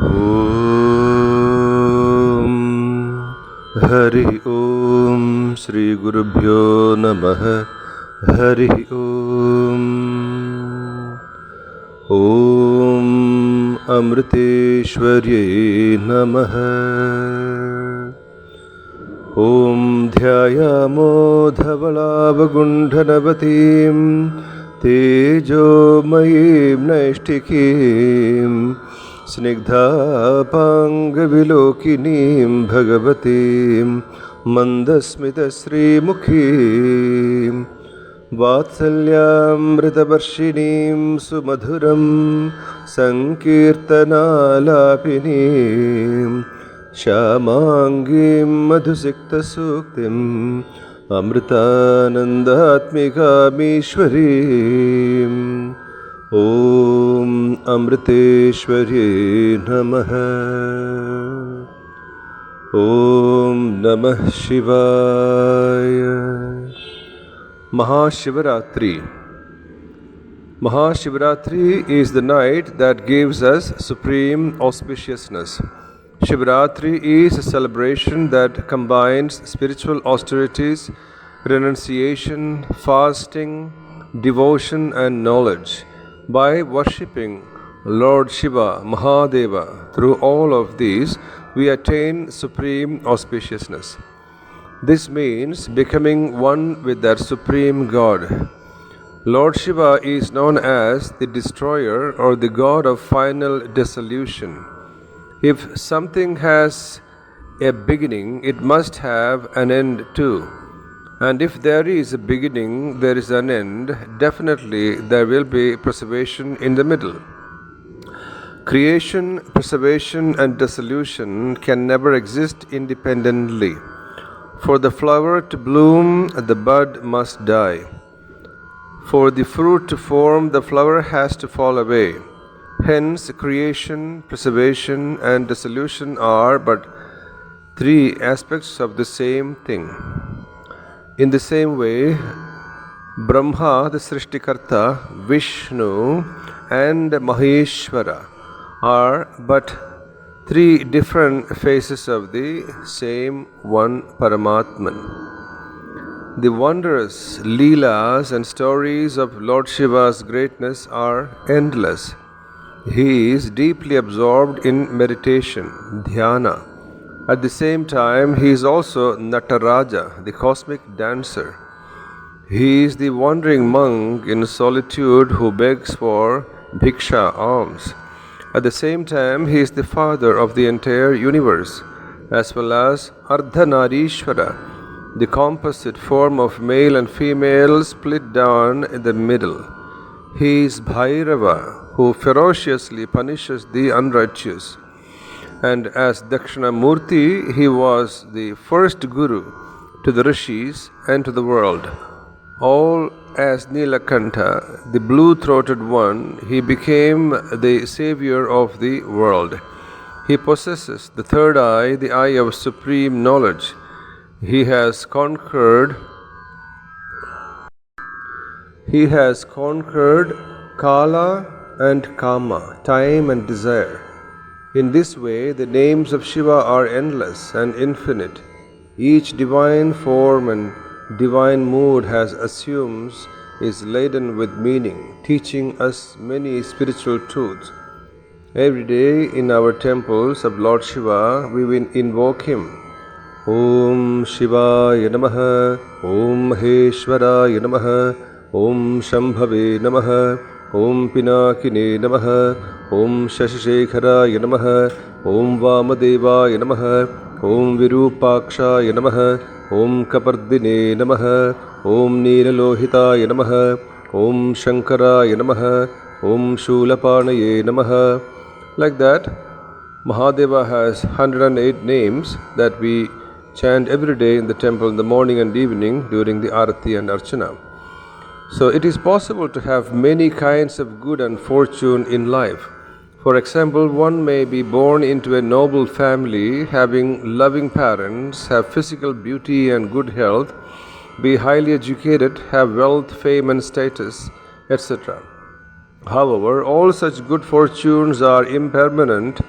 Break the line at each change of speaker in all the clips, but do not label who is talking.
Om Hari Om Shri Gurubhyo Namah Hari Om Om Amriteshwarye Namah Om Dhyayamo Dhavalabagundhanavatim Tejomayim Naishtikim Snigdhapangavilokinim Bhagavatim Mandasmitasrimukhim Vatsalyamritavarshinim Sumadhuram Sankirtanalapinim Shamangim Madhusiktasuktim Amritanandatmikamishwarim Om Amriteshwarye Namah Om Namah Shivaya. Maha Shivaratri. Maha Shivaratri is the night that gives us supreme auspiciousness. Shivaratri is a celebration that combines spiritual austerities, renunciation, fasting, devotion and knowledge. By worshipping Lord Shiva, Mahadeva, through all of these, we attain supreme auspiciousness. This means becoming one with that supreme God. Lord Shiva is known as the destroyer or the god of final dissolution. If something has a beginning, it must have an end too. And if there is a beginning, there is an end, definitely there will be preservation in the middle. Creation, preservation and dissolution can never exist independently. For the flower to bloom, the bud must die. For the fruit to form, the flower has to fall away. Hence, creation, preservation and dissolution are but three aspects of the same thing. In the same way, Brahma, the Srishtikarta, Vishnu and Maheshwara are but three different faces of the same one Paramatman. The wondrous leelas and stories of Lord Shiva's greatness are endless. He is deeply absorbed in meditation, dhyana. At the same time, he is also Nataraja, the cosmic dancer. He is the wandering monk in solitude who begs for bhiksha, alms. At the same time, he is the father of the entire universe, as well as Ardhanarishvara, the composite form of male and female split down in the middle. He is Bhairava, who ferociously punishes the unrighteous. And as Dakshinamurti, he was the first guru to the rishis and to the world. All as Nilakantha, the blue-throated one, he became the savior of the world. He possesses the third eye, the eye of supreme knowledge. He has conquered Kala and Kama, time and desire. In this way, the names of Shiva are endless and infinite. Each divine form and divine mood has assumes is laden with meaning, teaching us many spiritual truths. Every day in our temples of Lord Shiva, we will invoke him. Om Shivaya Namaha, Om Maheshwaraya Namaha, Om Shambhave Namaha, Om Pinakine Namaha, Om Shashishekharaya Namaha, Om Vamadevaya Namaha, Om Virupakshaya Namaha, Om Kapardine Namaha, Om Neeralohitaya Namaha, Om Shankaraya Namaha, Om Shulapanaye Namaha. Like that, Mahadeva has 108 names that we chant every day in the temple in the morning and evening during the Arati and Archana. So it is possible to have many kinds of good and fortune in life. For example, one may be born into a noble family, having loving parents, have physical beauty and good health, be highly educated, have wealth, fame and status, etc. However, all such good fortunes are impermanent.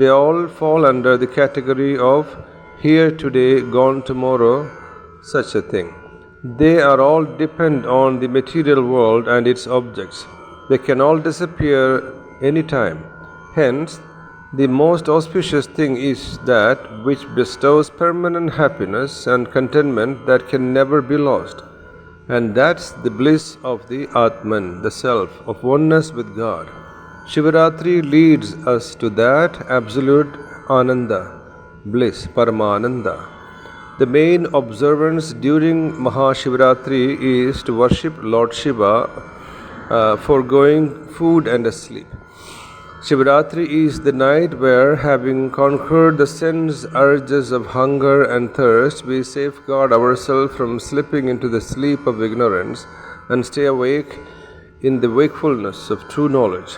they all fall under the category of here today, gone tomorrow, such a thing. They are all depend on the material world and its objects. They can all disappear any time. Hence, the most auspicious thing is that which bestows permanent happiness and contentment that can never be lost. And that's the bliss of the Atman, the self, of oneness with God. Shivaratri leads us to that absolute Ananda, bliss, Paramananda. The main observance during Maha Shivaratri is to worship Lord Shiva, foregoing food and sleep. Shivaratri is the night where, having conquered the sense urges of hunger and thirst, we safeguard ourselves from slipping into the sleep of ignorance and stay awake in the wakefulness of true knowledge.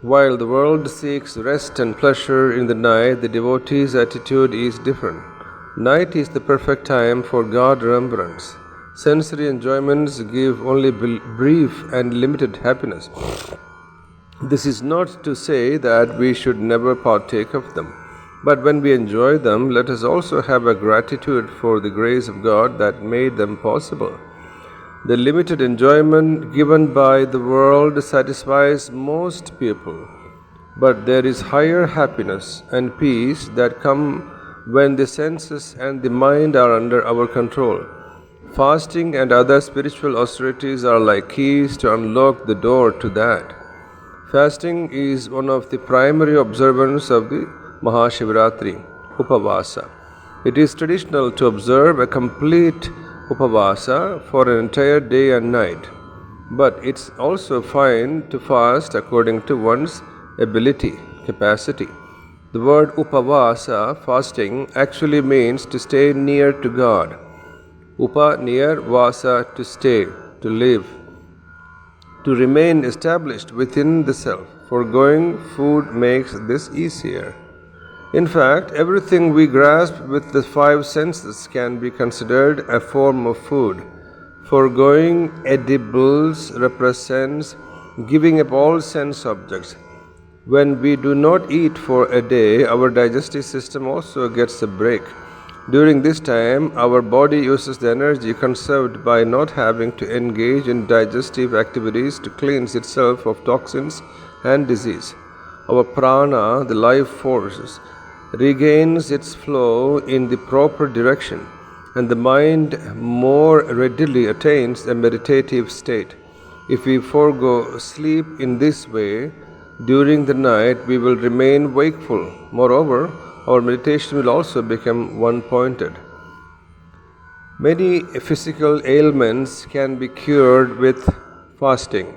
While the world seeks rest and pleasure in the night, the devotee's attitude is different. Night is the perfect time for God remembrance. Sensory enjoyments give only brief and limited happiness. This is not to say that we should never partake of them, but when we enjoy them, let us also have a gratitude for the grace of God that made them possible. The limited enjoyment given by the world satisfies most people, but there is higher happiness and peace that come when the senses and the mind are under our control. Fasting and other spiritual austerities are like keys to unlock the door to that. Fasting is one of the primary observances of the Maha Shivaratri, Upavasa. It is traditional to observe a complete Upavasa for an entire day and night, but it's also fine to fast according to one's ability, capacity. The word Upavasa, fasting, actually means to stay near to God. Upa, near, Vasa, to stay, to live, to remain established within the self. Foregoing food makes this easier. In fact, everything we grasp with the five senses can be considered a form of food. Foregoing edibles represents giving up all sense objects. When we do not eat for a day, our digestive system also gets a break. During this time, our body uses the energy conserved by not having to engage in digestive activities to cleanse itself of toxins and disease. Our prana, the life force, regains its flow in the proper direction, and the mind more readily attains a meditative state. If we forego sleep in this way, during the night we will remain wakeful. Moreover, our meditation will also become one-pointed. Many physical ailments can be cured with fasting.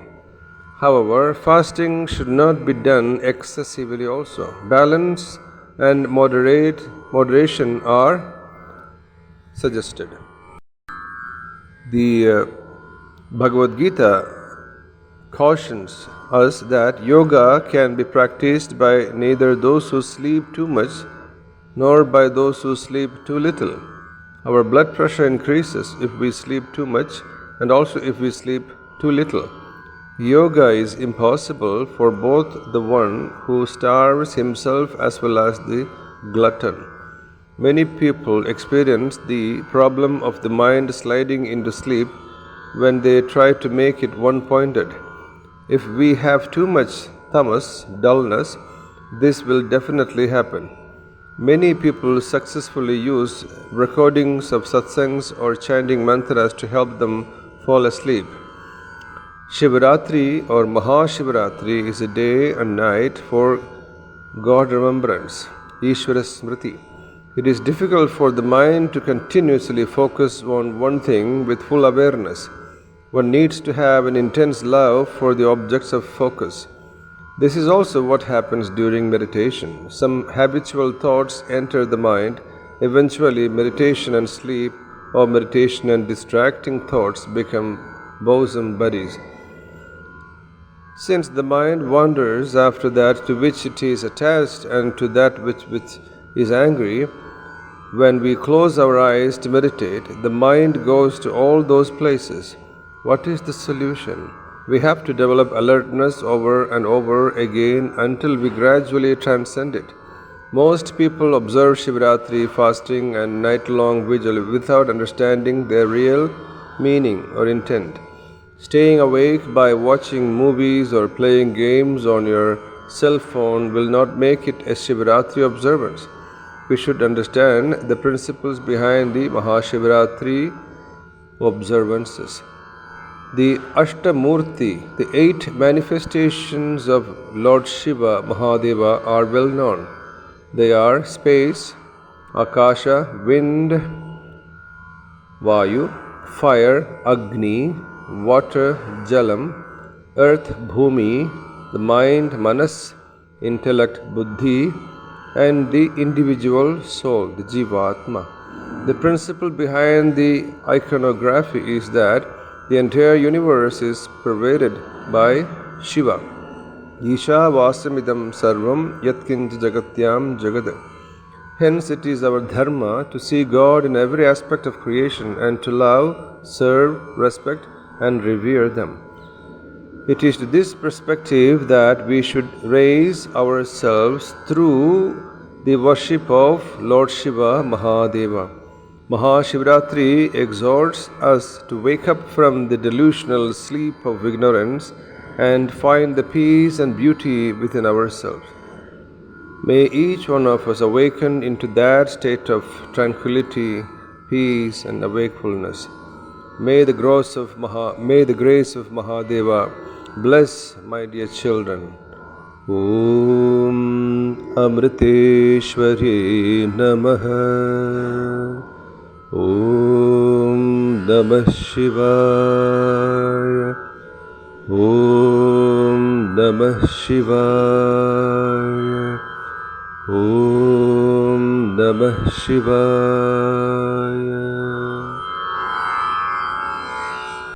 However, fasting should not be done excessively also. Balance and moderation are suggested. The Bhagavad Gita cautions us that yoga can be practiced by neither those who sleep too much nor by those who sleep too little. Our blood pressure increases if we sleep too much and also if we sleep too little. Yoga is impossible for both the one who starves himself as well as the glutton. Many people experience the problem of the mind sliding into sleep when they try to make it one-pointed. If we have too much tamas, dullness, this will definitely happen. Many people successfully use recordings of satsangs or chanting mantras to help them fall asleep. Shivaratri or Maha Shivaratri is a day and night for God remembrance, Ishvara Smriti. It is difficult for the mind to continuously focus on one thing with full awareness. One needs to have an intense love for the objects of focus. This is also what happens during meditation. Some habitual thoughts enter the mind. Eventually, meditation and sleep or meditation and distracting thoughts become bosom buddies. Since the mind wanders after that to which it is attached and to that which is angry, when we close our eyes to meditate, the mind goes to all those places. What is the solution? We have to develop alertness over and over again until we gradually transcend it. Most people observe Shivaratri fasting and night-long vigil without understanding their real meaning or intent. Staying awake by watching movies or playing games on your cell phone will not make it a Shivaratri observance. We should understand the principles behind the Maha Shivaratri observances. The Ashtamurti, the 8 manifestations of Lord Shiva Mahadeva, are well known. They are space, Akasha, wind, Vayu, fire, Agni, water, Jalam, earth, Bhumi, the mind, Manas, intellect, Buddhi, and the individual soul, the Jivatma. The principle behind the iconography is that the entire universe is pervaded by Shiva. Isha Vasamidam Sarvam Yatkinch Jagatyam Jagad. Hence, it is our dharma to see God in every aspect of creation and to love, serve, respect, and revere them. It is to this perspective that we should raise ourselves through the worship of Lord Shiva Mahadeva. Maha Shivaratri exhorts us to wake up from the delusional sleep of ignorance and find the peace and beauty within ourselves. May each one of us awaken into that state of tranquility, peace, and awakefulness. May the grace of Mahadeva bless my dear children. Om Amriteshwari Namaha. Om Namah Shivaya. Om Namah Shivaya. Om Namah Shivaya.